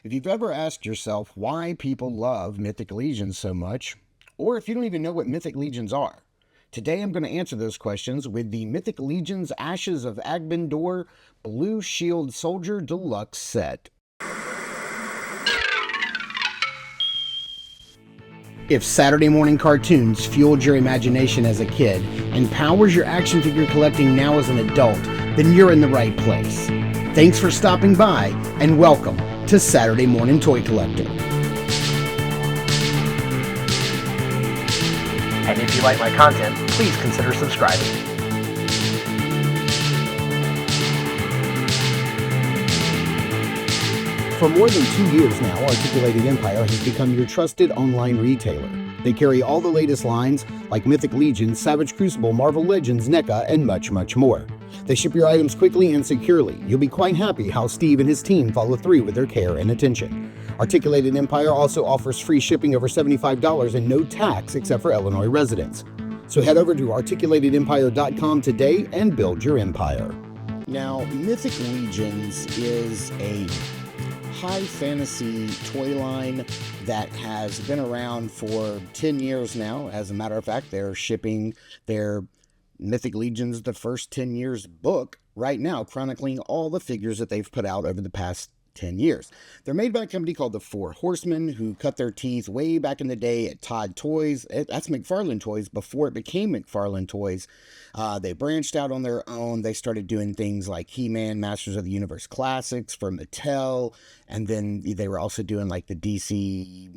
If you've ever asked yourself why people love Mythic Legions so much, or if you don't even know what Mythic Legions are, today I'm going to answer those questions with the Mythic Legions Ashes of Agbendor Blue Shield Soldier Deluxe set. If Saturday morning cartoons fueled your imagination as a kid and powers your action figure collecting now as an adult, then you're in the right place. Thanks for stopping by, and welcome to Saturday Morning Toy Collecting. And if you like my content, please consider subscribing. For more than 2 years now, Articulated Empire has become your trusted online retailer. They carry all the latest lines like Mythic Legions, Savage Crucible, Marvel Legends, NECA, and much, much more. They ship your items quickly and securely. You'll be quite happy how Steve and his team follow through with their care and attention. Articulated Empire also offers free shipping over $75 and no tax except for Illinois residents. So head over to articulatedempire.com today and build your empire. Now, Mythic Legions is a high fantasy toy line that has been around for 10 years now. As a matter of fact, they're shipping their Mythic Legions The First 10 Years book right now, chronicling all the figures that they've put out over the past 10 years. They're made by a company called the Horsemen, who cut their teeth way back in the day at Todd Toys. That's McFarlane Toys before it became McFarlane Toys. They branched out on their own. They started doing things like He-Man, Masters of the Universe Classics for Mattel, and then they were also doing like the DC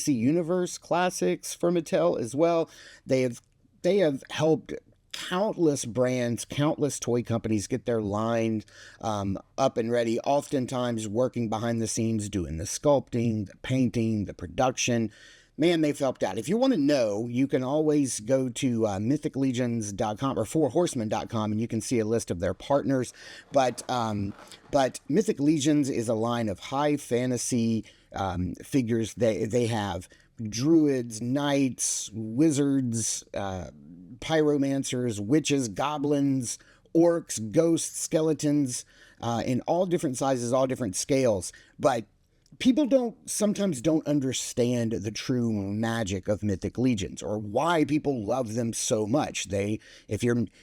Universe Classics for Mattel as well. They have helped countless brands, countless toy companies get their line up and ready, oftentimes working behind the scenes, doing the sculpting, the painting, the production. Man, they've helped out. If you want to know, you can always go to mythiclegions.com or forhorsemen.com, and you can see a list of their partners. But Mythic Legions is a line of high fantasy figures. They have druids, knights, wizards, pyromancers, witches, goblins, orcs, ghosts, skeletons, in all different sizes, all different scales. But people sometimes don't understand the true magic of Mythic Legions, or why people love them so much. You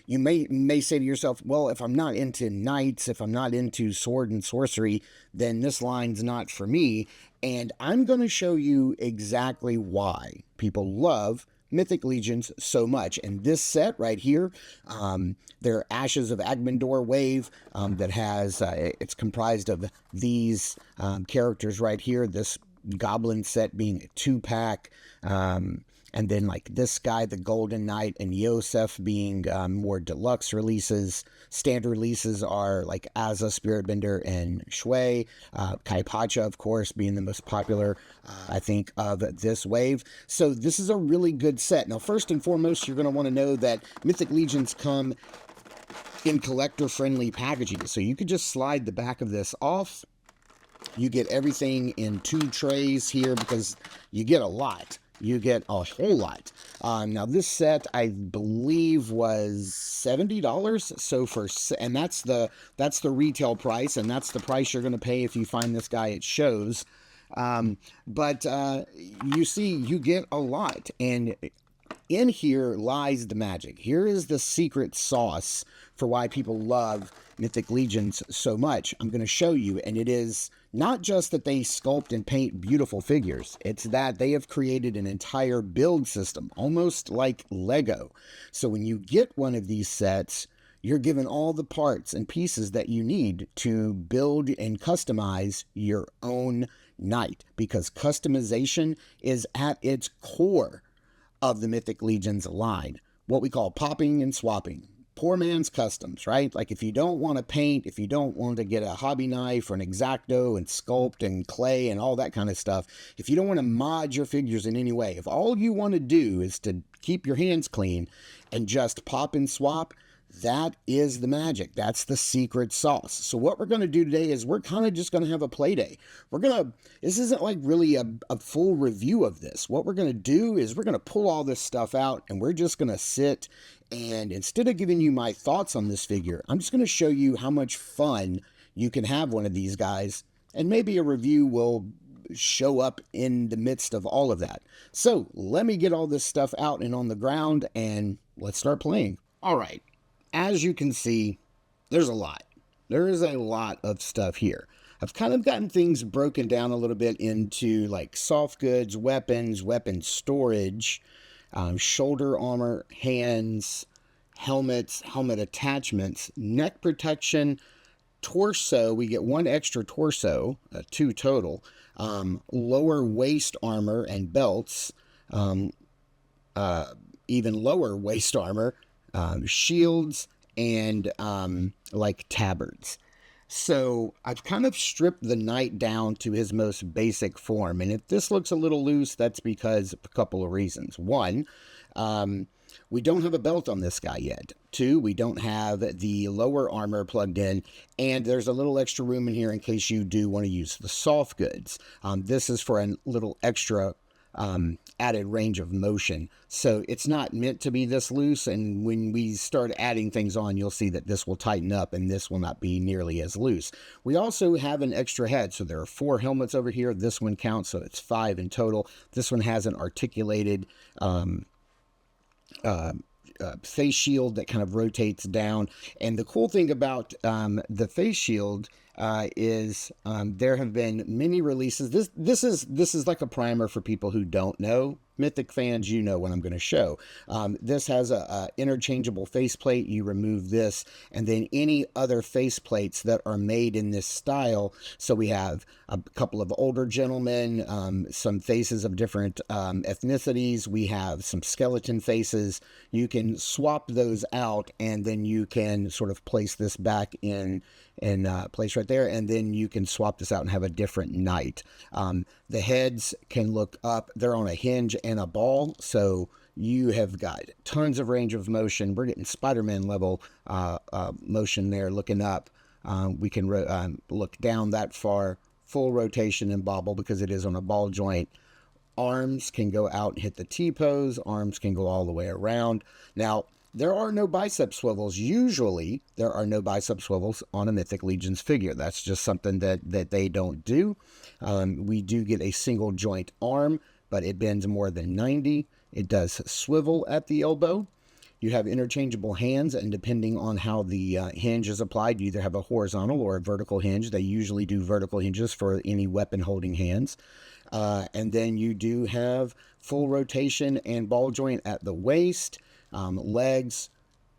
may say to yourself, well, if I'm not into knights, if I'm not into sword and sorcery, then this line's not for me. And I'm going to show you exactly why people love Mythic Legions so much. And this set right here, their Ashes of Agbendor wave, that has, it's comprised of these characters right here, this goblin set being a 2-pack, and then like this guy, the Golden Knight, and Yosef being more deluxe releases. Standard releases are like Azza, Spiritbender, and Shui. Kaipacha, of course, being the most popular, I think, of this wave. So this is a really good set. Now, first and foremost, you're going to want to know that Mythic Legions come in collector-friendly packaging. So you could just slide the back of this off. You get everything in 2 trays here because you get a lot. You get a whole lot. Now this set, I believe, was $70. So and that's the retail price, and that's the price you're going to pay if you find this guy at shows. But you see, you get a lot, and in here lies the magic. Here is the secret sauce for why people love Mythic Legions so much. I'm going to show you, and it is not just that they sculpt and paint beautiful figures. It's that they have created an entire build system, almost like Lego. So when you get one of these sets, you're given all the parts and pieces that you need to build and customize your own knight, because customization is at its core of the Mythic Legions line. What we call popping and swapping. Poor man's customs, right? Like if you don't want to paint, if you don't want to get a hobby knife or an X-Acto and sculpt and clay and all that kind of stuff, if you don't want to mod your figures in any way, if all you want to do is to keep your hands clean and just pop and swap, that is the magic. That's the secret sauce. So what we're going to do today is we're kind of just going to have a play day. This isn't like really a full review of this. What we're going to do is we're going to pull all this stuff out, and we're just going to sit, and instead of giving you my thoughts on this figure, I'm just going to show you how much fun you can have one of these guys And maybe a review will show up in the midst of all of that. So let me get all this stuff out and on the ground, and let's start playing. All right. As you can see, there's a lot. There is a lot of stuff here. I've kind of gotten things broken down a little bit into like soft goods, weapons, weapon storage, shoulder armor, hands, helmets, helmet attachments, neck protection, torso. We get one extra torso, 2 total. Lower waist armor and belts, even lower waist armor, shields, and like tabards. So I've kind of stripped the knight down to his most basic form. And if this looks a little loose, that's because of a couple of reasons. One, we don't have a belt on this guy yet. 2, we don't have the lower armor plugged in, and there's a little extra room in here in case you do want to use the soft goods. This is for a little extra added range of motion. So it's not meant to be this loose, and when we start adding things on, you'll see that this will tighten up and this will not be nearly as loose. We also have an extra head, so there are 4 helmets over here. This one counts, so it's 5 in total. This one has an articulated face shield that kind of rotates down. And the cool thing about the face shield is there have been many releases. This is like a primer for people who don't know. Mythic fans, you know what I'm going to show. This has a interchangeable faceplate. You remove this, and then any other faceplates that are made in this style. So we have a couple of older gentlemen, some faces of different ethnicities. We have some skeleton faces. You can swap those out, and then you can sort of place this back in place right there, and then you can swap this out and have a different knight. The heads can look up. They're on a hinge and a ball, so you have got tons of range of motion. We're getting Spider-Man level motion there looking up. We can look down that far, full rotation and bobble because it is on a ball joint. Arms can go out and hit the T-pose. Arms can go all the way around. Now, there are no bicep swivels. Usually, there are no bicep swivels on a Mythic Legions figure. That's just something that they don't do. We do get a single joint arm, but it bends more than 90. It does swivel at the elbow. You have interchangeable hands, and depending on how the hinge is applied, you either have a horizontal or a vertical hinge. They usually do vertical hinges for any weapon-holding hands. And then you do have full rotation and ball joint at the waist. Legs.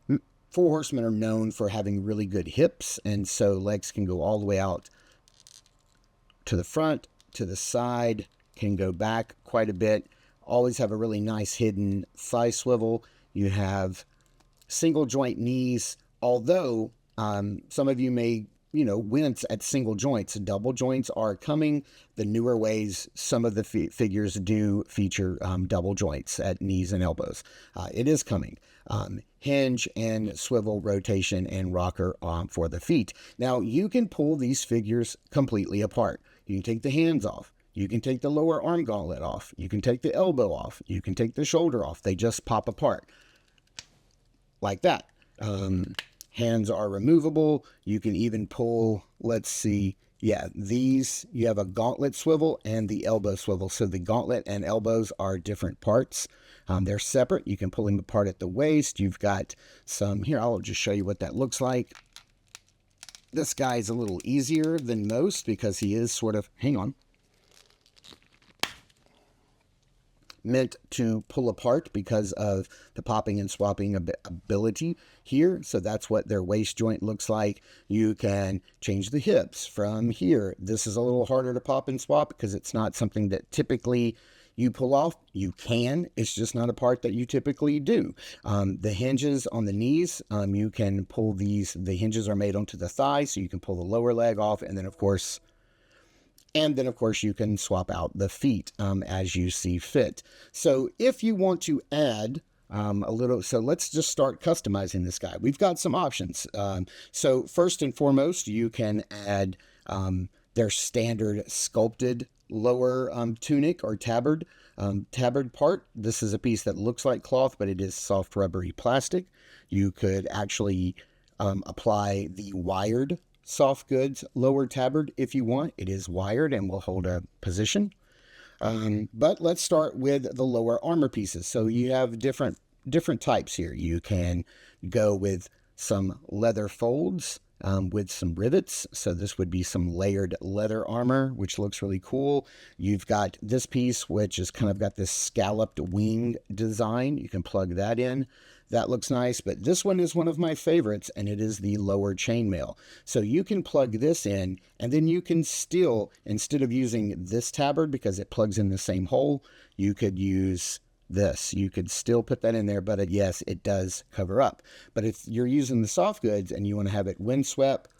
4 Horsemen are known for having really good hips, and so legs can go all the way out to the front, to the side, can go back quite a bit. Always have a really nice hidden thigh swivel. You have single joint knees, although some of you may wince at single joints. Double joints are coming. The newer ways, some of the figures do feature double joints at knees and elbows. It is coming. Hinge and swivel rotation and rocker for the feet. Now, you can pull these figures completely apart. You can take the hands off. You can take the lower arm gauntlet off. You can take the elbow off. You can take the shoulder off. They just pop apart like that. Hands are removable. You can even pull, let's see, these, you have a gauntlet swivel and the elbow swivel. So the gauntlet and elbows are different parts. They're separate. You can pull them apart at the waist. You've got some, here, I'll just show you what that looks like. This guy is a little easier than most because he is sort of, hang on, meant to pull apart because of the popping and swapping ability here. So that's what their waist joint looks like. You can change the hips from here. This is a little harder to pop and swap because it's not something that typically you pull off. You can, it's just not a part that you typically do. The hinges on the knees, you can pull these, the hinges are made onto the thigh, so you can pull the lower leg off, and then of course you can swap out the feet as you see fit. So if you want to add so let's just start customizing this guy. We've got some options. So first and foremost, you can add their standard sculpted lower tunic or tabard part. This is a piece that looks like cloth, but it is soft rubbery plastic. You could actually apply the wired soft goods lower tabard if you want. It is wired and will hold a position. But let's start with the lower armor pieces. So you have different types here. You can go with some leather folds with some rivets. So this would be some layered leather armor, which looks really cool. You've got this piece, which is kind of got this scalloped wing design. You can plug that in. That looks nice, but this one is one of my favorites, and it is the lower chainmail. So you can plug this in, and then you can still, instead of using this tabard because it plugs in the same hole, you could use this. You could still put that in there, but yes, it does cover up. But if you're using the soft goods and you want to have it windswept,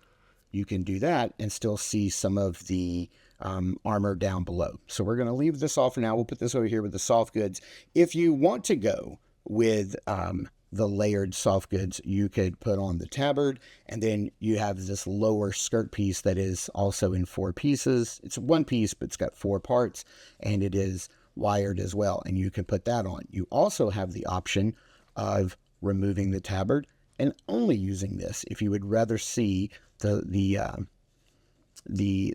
you can do that and still see some of the armor down below. So we're going to leave this off for now. We'll put this over here with the soft goods. If you want to go with the layered soft goods, you could put on the tabard, and then you have this lower skirt piece that is also in 4 pieces. It's one piece, but it's got 4 parts, and it is wired as well, and you can put that on. You also have the option of removing the tabard and only using this if you would rather see the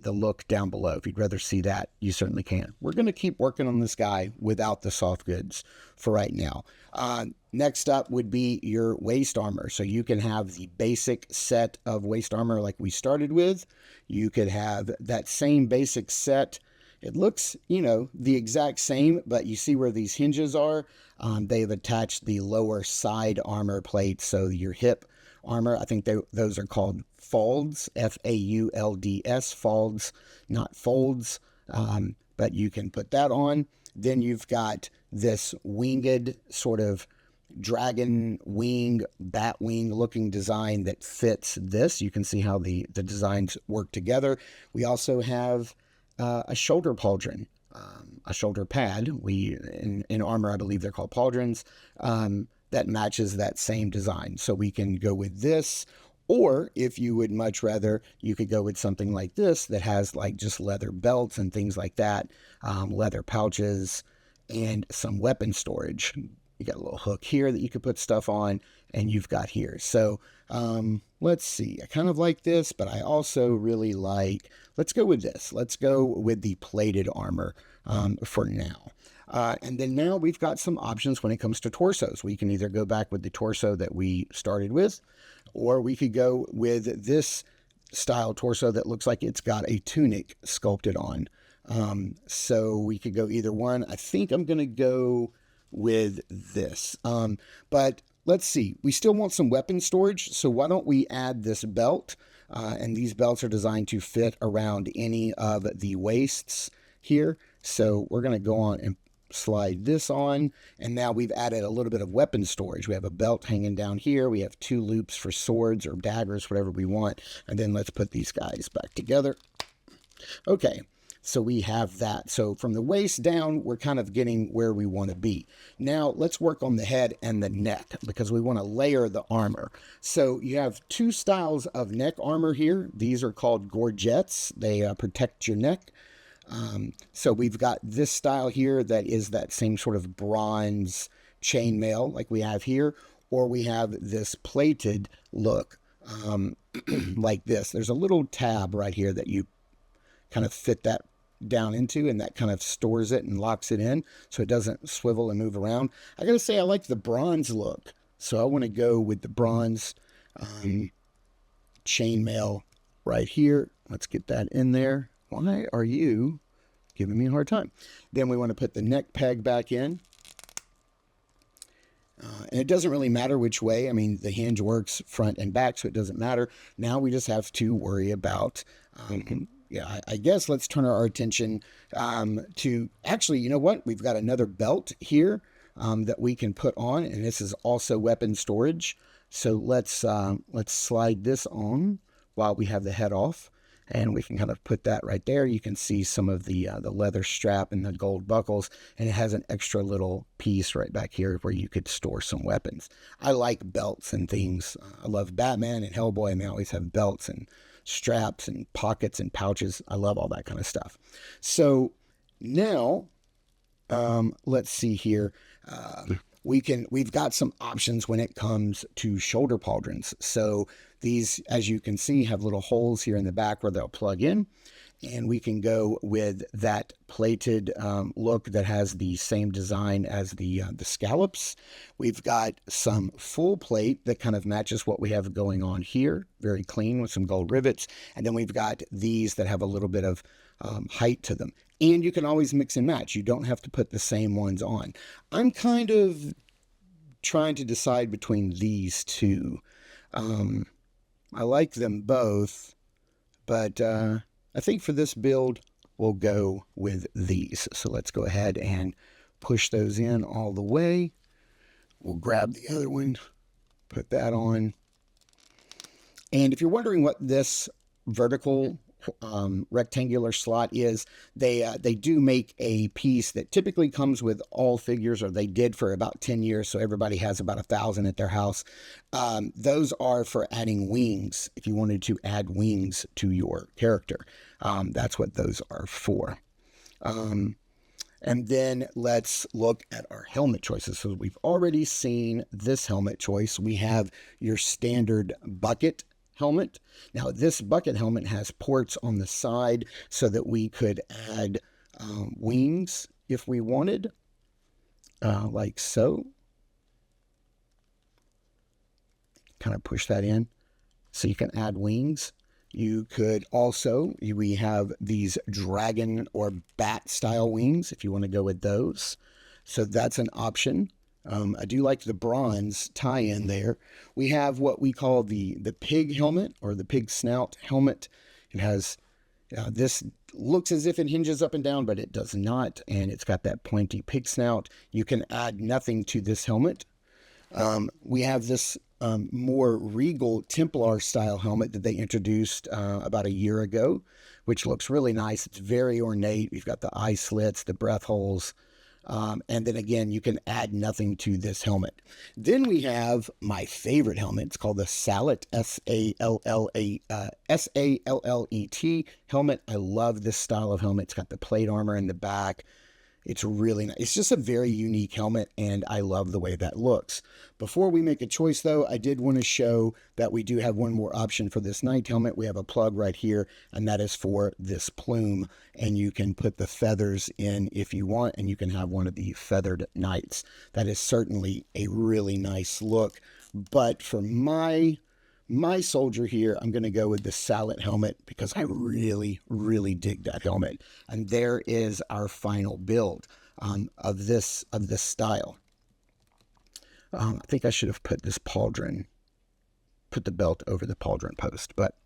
look down below. If you'd rather see that, you certainly can. We're going to keep working on this guy without the soft goods for right now. Next up would be your waist armor. So you can have the basic set of waist armor like we started with. You could have that same basic set. It looks, the exact same, but you see where these hinges are? They've attached the lower side armor plate, so your hip armor, I think those are called folds, F-A-U-L-D-S, folds, not folds, but you can put that on. Then you've got this winged sort of dragon wing, bat wing looking design that fits this. You can see how the designs work together. We also have a shoulder pauldron, a shoulder pad. In armor, I believe they're called pauldrons, that matches that same design. So we can go with this, or if you would much rather, you could go with something like this that has like just leather belts and things like that, leather pouches, and some weapon storage. You got a little hook here that you could put stuff on, and you've got here. So let's see. I kind of like this, but I also really like, let's go with this. Let's go with the plated armor for now. And then now we've got some options when it comes to torsos. We can either go back with the torso that we started with, or we could go with this style torso that looks like it's got a tunic sculpted on. So we could go either one. I think I'm going to go with this. But let's see. We still want some weapon storage, so why don't we add this belt? And these belts are designed to fit around any of the waists here. So we're going to go on and slide this on, and now we've added a little bit of weapon storage. We have a belt hanging down here. We have 2 loops for swords or daggers, whatever we want. And then let's put these guys back together. Okay, so we have that. So from the waist down, we're kind of getting where we want to be. Now let's work on the head and the neck, because we want to layer the armor. So you have 2 styles of neck armor here. These are called gorgets. They protect your neck. So we've got this style here that is that same sort of bronze chainmail like we have here, or we have this plated look like this. There's a little tab right here that you kind of fit that down into, and that kind of stores it and locks it in so it doesn't swivel and move around. I gotta say, I like the bronze look, so I want to go with the bronze chainmail right here. Let's get that in there. Why are you giving me a hard time? Then we want to put the neck peg back in. And it doesn't really matter which way. I mean, the hinge works front and back, so it doesn't matter. Now we just have to worry about, I guess let's turn our attention to, actually, you know what? We've got another belt here that we can put on, and this is also weapon storage. So let's slide this on while we have the head off. And we can kind of put that right there. You can see some of the leather strap and the gold buckles, and it has an extra little piece right back here where you could store some weapons. I like belts and things. I love Batman and Hellboy, and they always have belts and straps and pockets and pouches. I love all that kind of stuff. So now, let's see here. We've got some options when it comes to shoulder pauldrons. So These, as you can see, have little holes here in the back where they'll plug in. And we can go with that plated look that has the same design as the scallops. We've got some full plate that kind of matches what we have going on here. Very clean with some gold rivets. And then we've got these that have a little bit of height to them. And you can always mix and match. You don't have to put the same ones on. I'm kind of trying to decide between these two. I like them both, but I think for this build, we'll go with these. So let's go ahead and push those in all the way. We'll grab the other one, put that on. And if you're wondering what this vertical rectangular slot is, they do make a piece that typically comes with all figures, or they did for about 10 years, so everybody has about 1,000 at their house. Those are for adding wings. If you wanted to add wings to your character, that's what those are for. And then let's look at our helmet choices. So we've already seen this helmet choice. We have your standard bucket helmet. Now this bucket helmet has ports on the side so that we could add wings if we wanted, like so. Kind of push that in so you can add wings. You could also, we have these dragon or bat style wings if you want to go with those. So that's an option. I do like the bronze tie-in there. We have what we call the pig helmet, or the pig snout helmet. It has, this looks as if it hinges up and down, but it does not. And it's got that pointy pig snout. You can add nothing to this helmet. We have this more regal Templar style helmet that they introduced about a year ago, which looks really nice. It's very ornate. We've got the eye slits, the breath holes. And then again, you can add nothing to this helmet. Then we have my favorite helmet. It's called the Sallet, S-A-L-L-E-T helmet. I love this style of helmet. It's got the plate armor in the back. It's really nice. It's just a very unique helmet, and I love the way that looks. Before we make a choice, though, I did want to show that we do have one more option for this knight helmet. We have a plug right here, and that is for this plume, and you can put the feathers in if you want, and you can have one of the feathered knights. That is certainly a really nice look, but for my soldier here, I'm going to go with the Sallet helmet because I really, really dig that helmet. And there is our final build of this style. I think I should have put this pauldron, put the belt over the pauldron post, but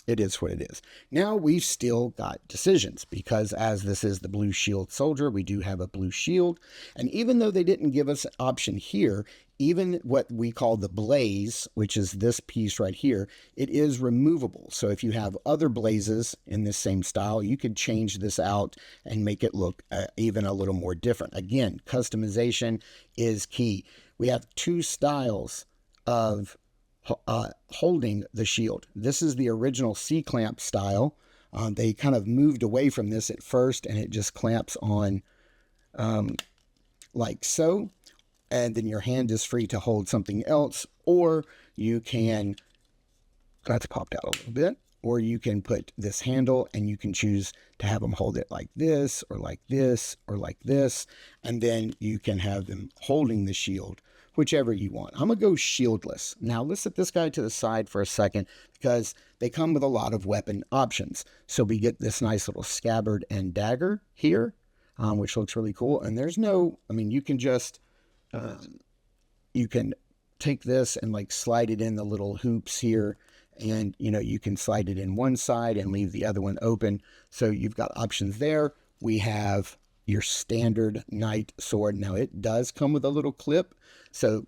it is what it is. Now we've still got decisions because as this is the blue shield soldier, we do have a blue shield. And even though they didn't give us an option here, even what we call the blaze, which is this piece right here, it is removable. So if you have other blazes in this same style, you could change this out and make it look even a little more different. Again, customization is key. We have two styles of holding the shield. This is the original C-clamp style. They kind of moved away from this at first, and it just clamps on like so. And then your hand is free to hold something else, or you can, that's popped out a little bit, or you can put this handle and you can choose to have them hold it like this, or like this, or like this, and then you can have them holding the shield, whichever you want. I'm going to go shieldless. Now let's set this guy to the side for a second because they come with a lot of weapon options. So we get this nice little scabbard and dagger here, which looks really cool. And there's no, I mean, you can just, you can take this and like slide it in the little hoops here, and you know, you can slide it in one side and leave the other one open. So you've got options there. We have your standard knight sword. Now it does come with a little clip, so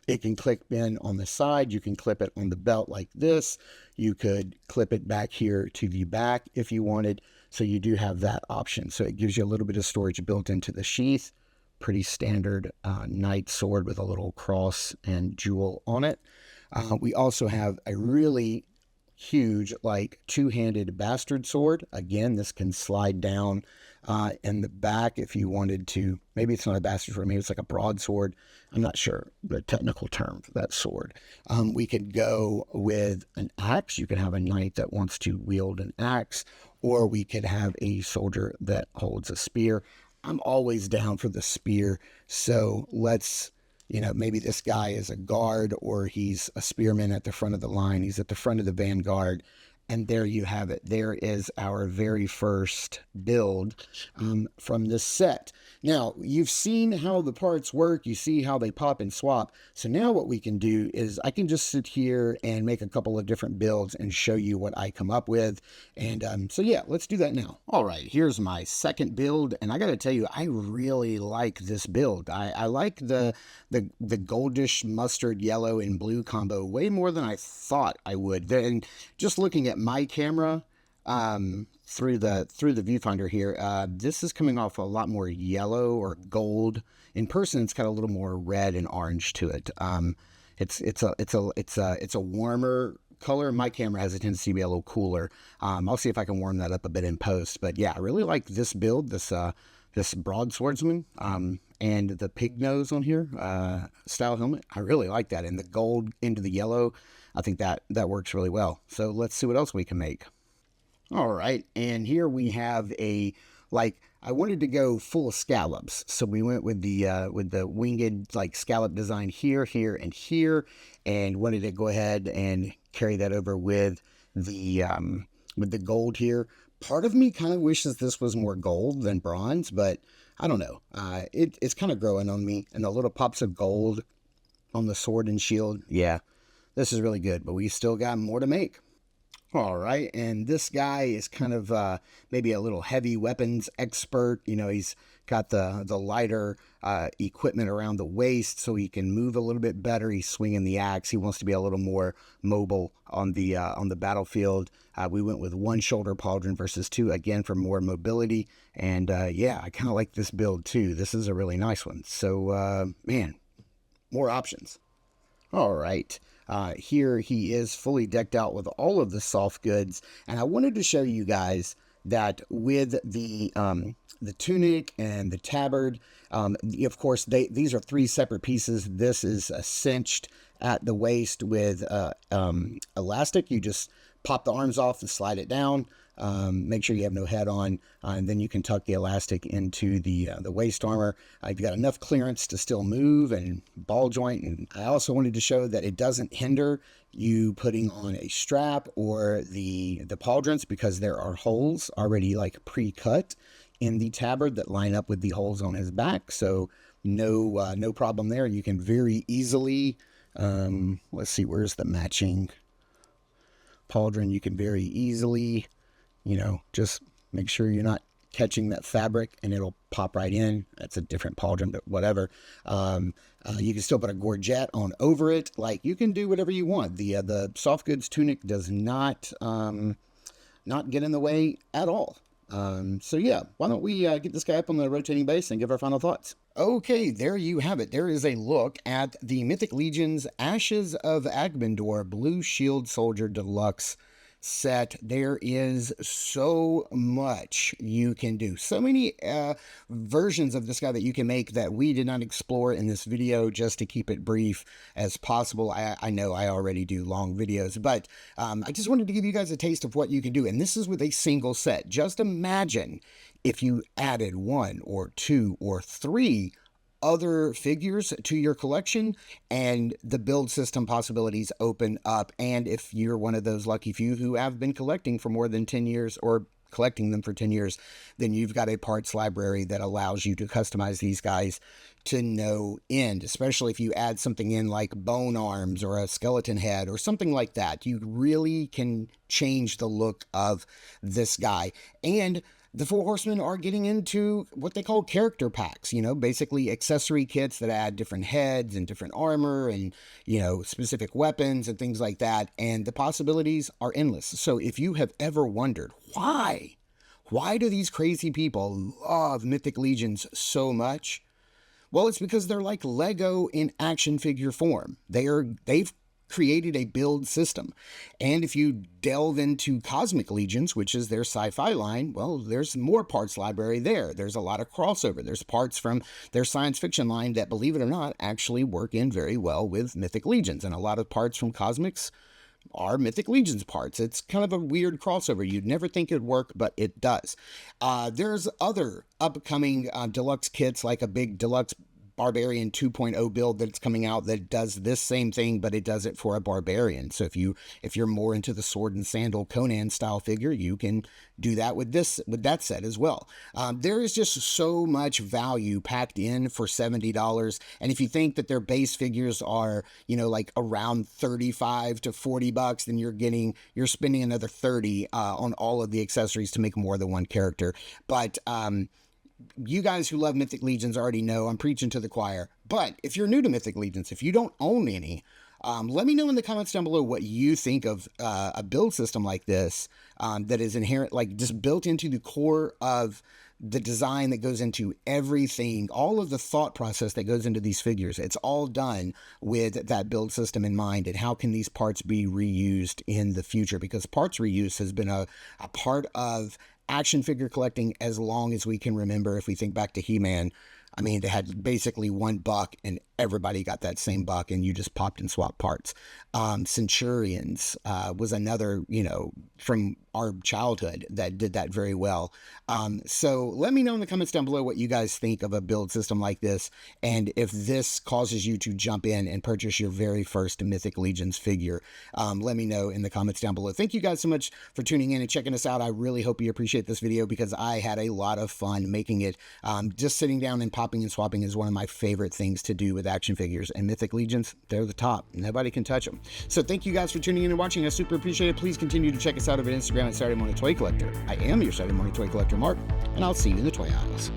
it can clip in on the side. You can clip it on the belt like this. You could clip it back here to the back if you wanted. So you do have that option. So it gives you a little bit of storage built into the sheath. Pretty standard knight sword with a little cross and jewel on it. We also have a really huge, like two-handed bastard sword. Again, this can slide down in the back if you wanted to. Maybe it's not a bastard sword, maybe it's like a broadsword. I'm not sure the technical term for that sword. We could go with an axe. You could have a knight that wants to wield an axe, or we could have a soldier that holds a spear. I'm always down for the spear, so let's, maybe this guy is a guard or he's a spearman at the front of the line. He's at the front of the vanguard. And there you have it. There is our very first build from this set. Now, you've seen how the parts work. You see how they pop and swap. So now what we can do is I can just sit here and make a couple of different builds and show you what I come up with. And so yeah, let's do that now. All right, here's my second build. And I got to tell you, I really like this build. I like the goldish mustard yellow and blue combo way more than I thought I would. And just looking at my camera through the viewfinder here, this is coming off a lot more yellow or gold. In person, it's got a little more red and orange to it. It's a warmer color. My camera has a tendency to be a little cooler. I'll see if I can warm that up a bit in post. But yeah, I really like this build, this broadswordsman, and the pig nose on here style helmet. I really like that, and the gold into the yellow. I think that works really well. So let's see what else we can make. All right, and here we have I wanted to go full scallops, so we went with the winged scallop design here, and here, and wanted to go ahead and carry that over with the gold here. Part of me kind of wishes this was more gold than bronze, but I don't know. It's kind of growing on me, and the little pops of gold on the sword and shield. Yeah, this is really good, but we still got more to make. All right, and this guy is kind of maybe a little heavy weapons expert. He's got the lighter equipment around the waist, so he can move a little bit better. He's swinging the axe. He wants to be a little more mobile on the battlefield. We went with one shoulder pauldron versus two, again, for more mobility. And yeah, I kind of like this build too. This is a really nice one. So, man, more options. All right. Here he is fully decked out with all of the soft goods. And I wanted to show you guys that with the tunic and the tabard, of course, these are three separate pieces. This is cinched at the waist with elastic. You just pop the arms off and slide it down. Make sure you have no head on, and then you can tuck the elastic into the waist armor. You've got enough clearance to still move and ball joint. And I also wanted to show that it doesn't hinder you putting on a strap or the pauldrons, because there are holes already pre-cut in the tabard that line up with the holes on his back. So no problem there. You can very easily, let's see, where's the matching pauldron? You can very easily, just make sure you're not catching that fabric and it'll pop right in. That's a different pauldron, but whatever. You can still put a gorget on over it. You can do whatever you want. The soft goods tunic does not get in the way at all. So yeah, why don't we get this guy up on the rotating base and give our final thoughts. Okay, there you have it. There is a look at the Mythic Legions Ashes of Agbendor Blue Shield Soldier Deluxe set. There is so much you can do. So many versions of this guy that you can make that we did not explore in this video, just to keep it brief as possible. I know I already do long videos, but I just wanted to give you guys a taste of what you can do. And this is with a single set. Just imagine if you added one or two or three other figures to your collection, and the build system possibilities open up. And if you're one of those lucky few who have been collecting for more than 10 years or collecting them for 10 years, then you've got a parts library that allows you to customize these guys to no end, especially if you add something in like bone arms or a skeleton head or something like that. You really can change the look of this guy. And the Four Horsemen are getting into what they call character packs, basically accessory kits that add different heads and different armor and, specific weapons and things like that. And the possibilities are endless. So if you have ever wondered why do these crazy people love Mythic Legions so much? Well, it's because they're like Lego in action figure form. They've created a build system. And if you delve into Cosmic Legions, which is their sci-fi line, well, there's more parts library there. There's a lot of crossover. There's parts from their science fiction line that, believe it or not, actually work in very well with Mythic Legions. And a lot of parts from Cosmics are Mythic Legions parts. It's kind of a weird crossover. You'd never think it'd work, but it does. There's other upcoming deluxe kits, like a big deluxe Barbarian 2.0 build that's coming out that does this same thing, but it does it for a barbarian. So if you're more into the sword and sandal Conan style figure, you can do that with that set as well. There is just so much value packed in for $70. And if you think that their base figures are, like around 35 to 40 bucks, then you're spending another 30 on all of the accessories to make more than one character. But you guys who love Mythic Legions already know I'm preaching to the choir. But if you're new to Mythic Legions, if you don't own any, let me know in the comments down below what you think of a build system like this that is inherent, like just built into the core of the design that goes into everything, all of the thought process that goes into these figures. It's all done with that build system in mind, and how can these parts be reused in the future? Because parts reuse has been a part of action figure collecting as long as we can remember. If we think back to He-Man, I mean, they had basically one buck and everybody got that same buck and you just popped and swapped parts. Centurions was another, from our childhood that did that very well. So let me know in the comments down below what you guys think of a build system like this, and if this causes you to jump in and purchase your very first Mythic Legions figure. Let me know in the comments down below. Thank you guys so much for tuning in and checking us out. I really hope you appreciate this video because I had a lot of fun making it. Just sitting down and popping and swapping is one of my favorite things to do with action figures, and Mythic Legions, they're the top. Nobody can touch them. So thank you guys for tuning in and watching. I super appreciate it. Please continue to check us out over Instagram at Saturday Morning Toy Collector. I am your Saturday Morning Toy Collector, Mark, and I'll see you in the toy aisles.